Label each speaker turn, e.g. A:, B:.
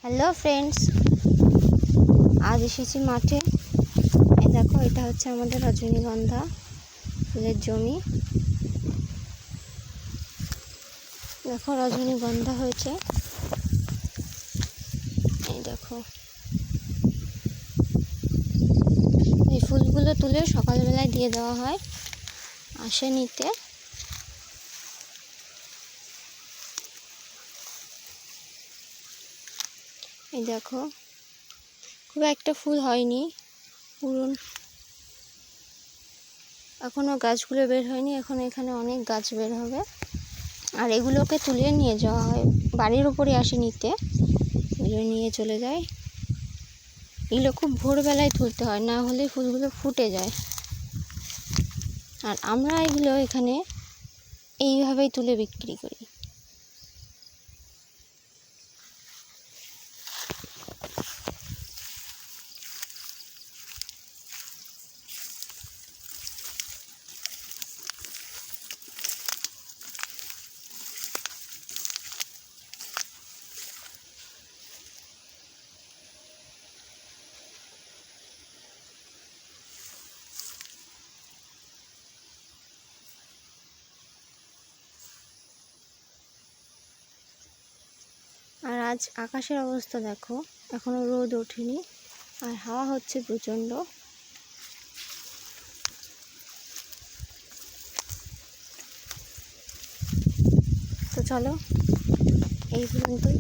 A: Hello friends, আজ এসেছি মাঠে। এই দেখো, এটা হচ্ছে আমাদের রজনীগন্ধা ফুলের জমি। দেখো রজনীগন্ধা হয়েছে, এই দেখো। এই ফুলগুলো তুলে সকালবেলায় দিয়ে দেওয়া হয়, আসে নিতে। এই দেখো, খুব একটা ফুল হয়নি, পুরো এখনো গাছগুলো বের হয়নি। এখন এখানে অনেক গাছ বের হবে, আর এগুলোকে তুলে নিয়ে যাওয়া হয়, বাড়ির উপরে আসে নিতে, এগুলো নিয়ে চলে যায়। এগুলো খুব ভোরবেলায় তুলতে হয়, না হলে ফুলগুলো ফুটে যায়। আর আমরা এগুলো এখানে এইভাবেই তুলে বিক্রি করি। আর আজ আকাশের অবস্থা দেখো, এখনো রোদ ওঠেনি, আর হাওয়া হচ্ছে প্রচণ্ড। তো চলো, এই পর্যন্তই।